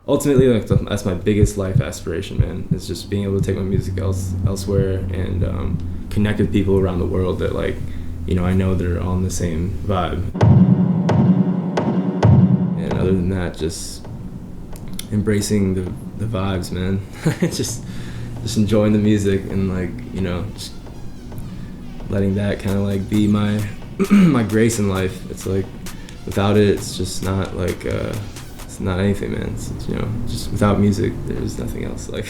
ultimately, like, that's my biggest life aspiration, man. It's just being able to take my music elsewhere and connect with people around the world that, like, you know, I know they're all in the same vibe. And other than that, just embracing the vibes, man. just enjoying the music and, like, you know, just letting that kind of like be my my grace in life. It's like without it, it's just not like it's not anything, man. It's, you know, just without music, there's nothing else. Like.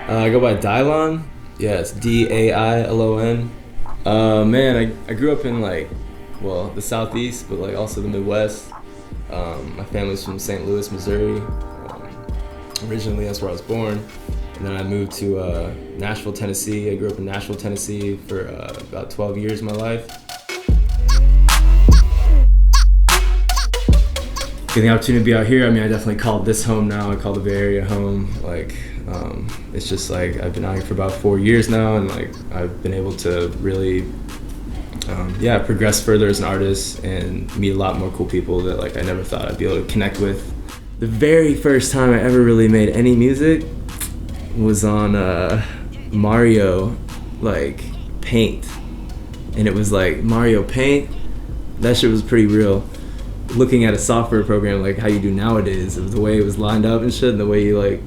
I go by DAILON. Yeah, it's DAILON. Man, I grew up in, like, well, the Southeast, but, like, also the Midwest. My family's from St. Louis, Missouri. Originally, that's where I was born. And then I moved to Nashville, Tennessee. I grew up in Nashville, Tennessee for about 12 years of my life. Getting the opportunity to be out here, I mean, I definitely call this home now. I call the Bay Area home. Like, it's just like I've been out here for about 4 years now, and like I've been able to really, progress further as an artist and meet a lot more cool people that like I never thought I'd be able to connect with. The very first time I ever really made any music was on Mario, like, Paint, and it was like Mario Paint. That shit was pretty real. Looking at a software program like how you do nowadays, the way it was lined up and shit, and the way you like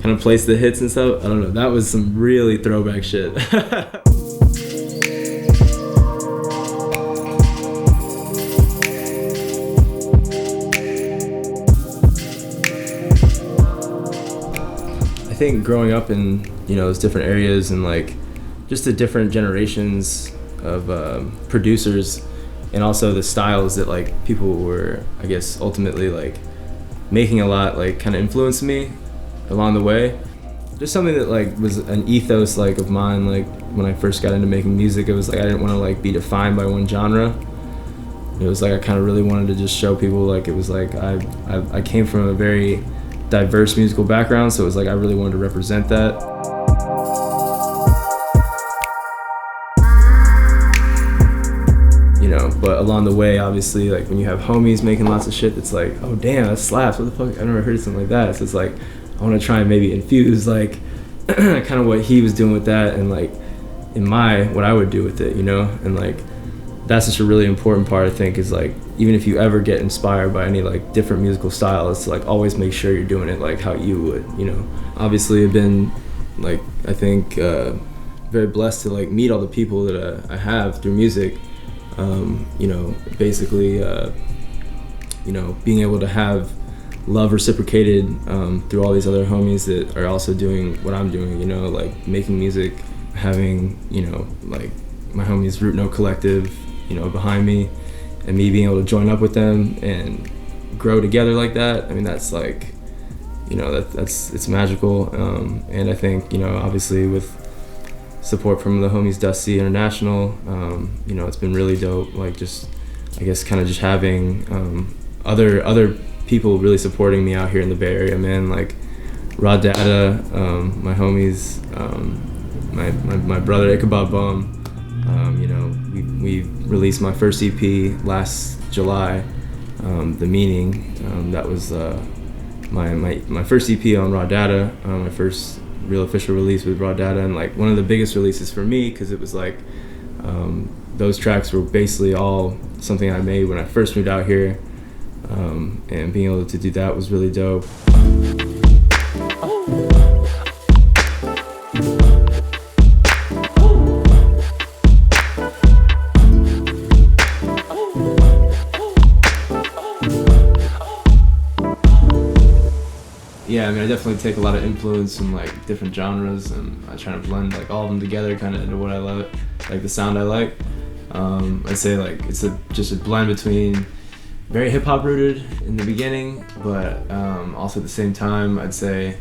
kind of place the hits and stuff, I don't know, that was some really throwback shit. I think growing up in, you know, those different areas and like just the different generations of producers, and also the styles that like people were, I guess, ultimately like making a lot, like kind of influenced me along the way. Just something that like was an ethos like of mine. Like when I first got into making music, it was like I didn't want to like be defined by one genre. It was like I kind of really wanted to just show people like it was like I came from a very diverse musical background, so it was like I really wanted to represent that. You know, but along the way, obviously, like when you have homies making lots of shit that's like, oh damn, that slaps, what the fuck, I never heard something like that. So it's like I want to try and maybe infuse like kind of what he was doing with that and like in what I would do with it, you know. And like that's just a really important part, I think, is like even if you ever get inspired by any like different musical style, it's like always make sure you're doing it like how you would, you know. Obviously I've been like, I think very blessed to like meet all the people that I have through music. You know, basically, you know, being able to have love reciprocated through all these other homies that are also doing what I'm doing, you know, like making music, having, you know, like my homies Root Note Collective, you know, behind me, and me being able to join up with them and grow together like that. I mean, that's like, you know, it's magical. And I think, you know, obviously with support from the homies Dusty International, you know, it's been really dope. Like just, I guess, kind of just having other people really supporting me out here in the Bay Area, man. Like Raw Data, my homies, my brother Ichabod Bum. You know, we released my first EP last July, The Meaning. That was my first EP on Raw Data, my first real official release with Raw Data, and like one of the biggest releases for me because it was like those tracks were basically all something I made when I first moved out here, and being able to do that was really dope. Yeah, I mean, I definitely take a lot of influence from like different genres, and I try to blend like all of them together kind of into what I love, like the sound I like. I'd say like it's just a blend between very hip hop rooted in the beginning, but also at the same time, I'd say,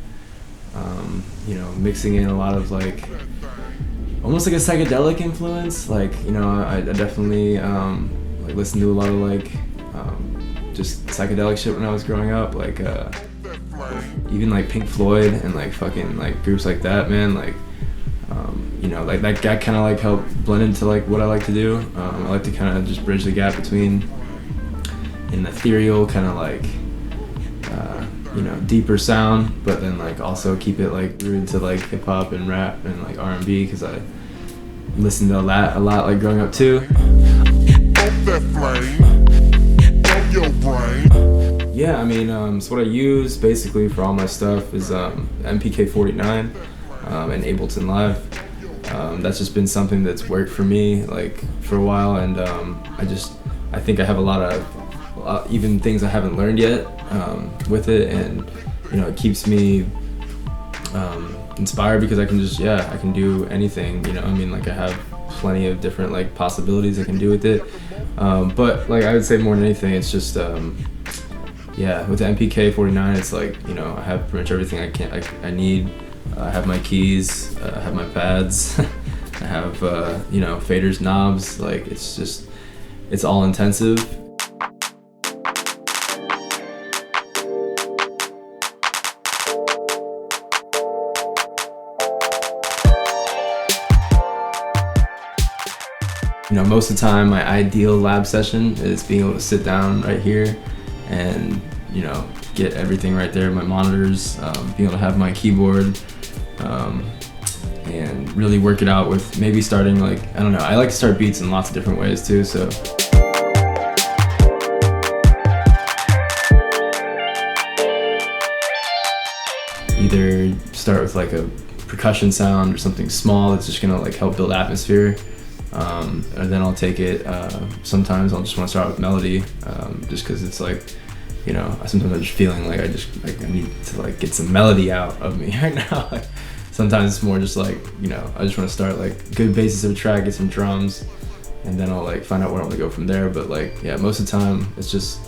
mixing in a lot of like almost like a psychedelic influence. Like, I definitely like listened to a lot of like just psychedelic shit when I was growing up, like even like Pink Floyd and like fucking like groups like that, man. Like like that kind of like helped blend into like what I like to do. I like to kind of just bridge the gap between an ethereal kind of like deeper sound, but then like also keep it like rooted to like hip hop and rap and like R&B, because I listened to that a lot like growing up too. Yeah, I mean, so what I use basically for all my stuff is MPK49 and Ableton Live. That's just been something that's worked for me like for a while, and I think I have a lot of even things I haven't learned yet with it, and it keeps me inspired, because I can do anything. I mean, like I have plenty of different like possibilities I can do with it, but like I would say more than anything, it's just with the MPK49, it's like I have pretty much everything I need. I have my keys, I have my pads, I have faders, knobs. Like it's all intensive. Most of the time, my ideal lab session is being able to sit down right here and get everything right there, my monitors, being able to have my keyboard, and really work it out with maybe starting like, I don't know, I like to start beats in lots of different ways too, so. Either start with like a percussion sound or something small that's just gonna like help build atmosphere, or then I'll take it, sometimes I'll just want to start with melody, just because it's like, sometimes I'm just feeling like I need to like get some melody out of me right now. Like, sometimes it's more just like, I just want to start like good basis of a track, get some drums, and then I'll like find out where I want to go from there. But like, yeah, most of the time it's just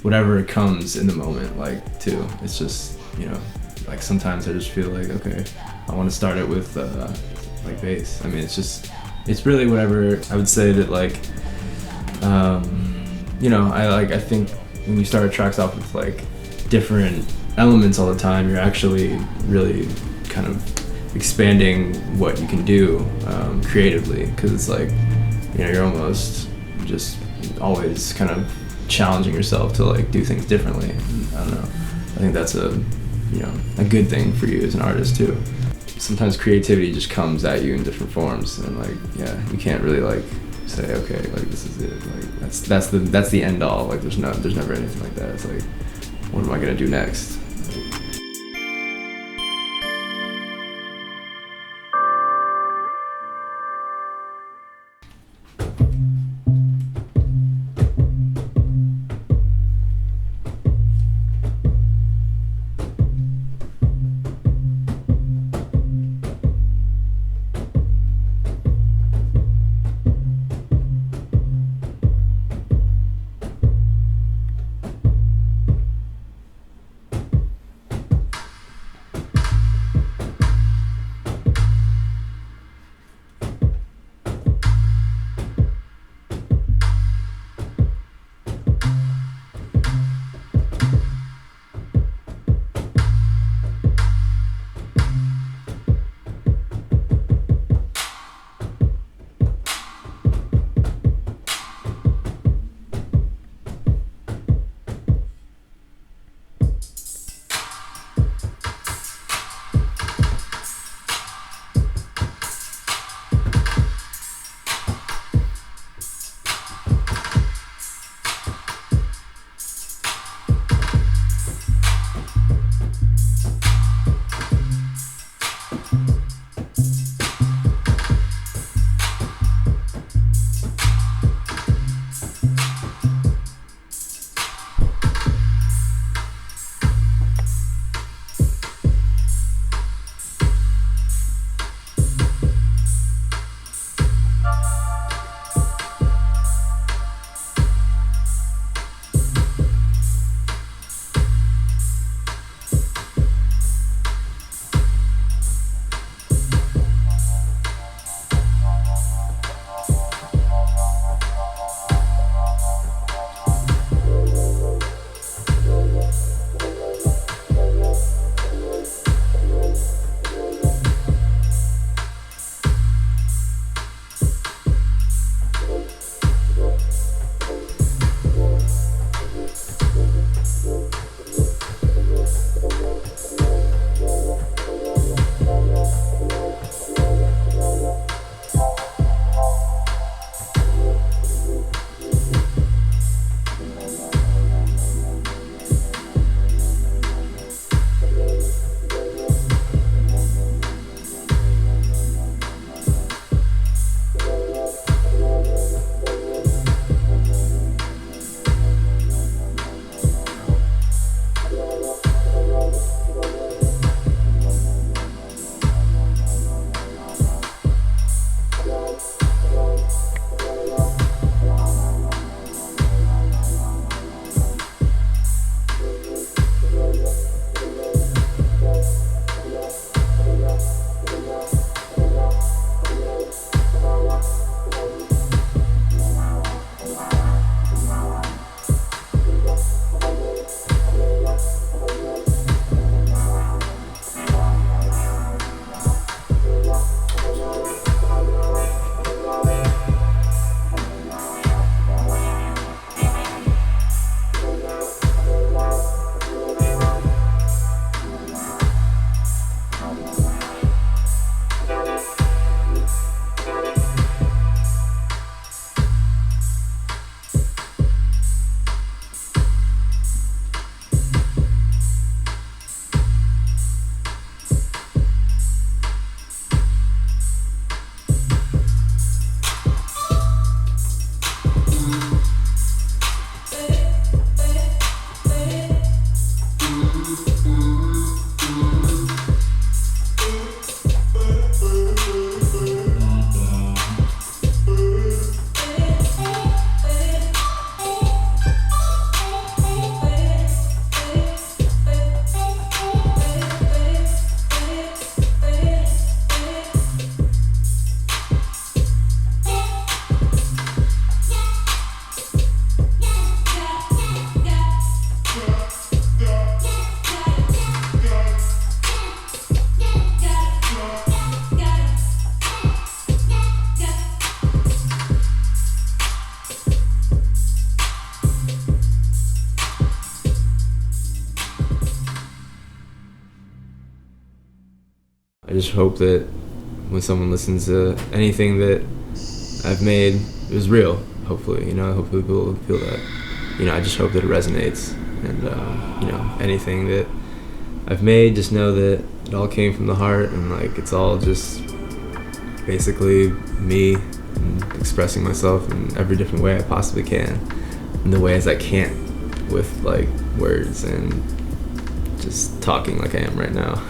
whatever comes in the moment, like too. It's just, like sometimes I just feel like, okay, I want to start it with like bass. I mean, it's really whatever. I would say that like, I think when you start tracks off with like different elements all the time, you're actually really kind of expanding what you can do creatively, because it's like, you're almost just always kind of challenging yourself to like do things differently. And I don't know, I think that's a good thing for you as an artist too. Sometimes creativity just comes at you in different forms, and like, you can't really like say, okay, like this is it, like that's the end all. Like there's never anything like that. It's like, what am I gonna do next? just hope that when someone listens to anything that I've made, it was real. Hopefully, you know, hopefully people will feel that. You know, I just hope that it resonates. And, you know, anything that I've made, just know that it all came from the heart, and like it's all just basically me and expressing myself in every different way I possibly can, in the ways I can't with like words and just talking like I am right now.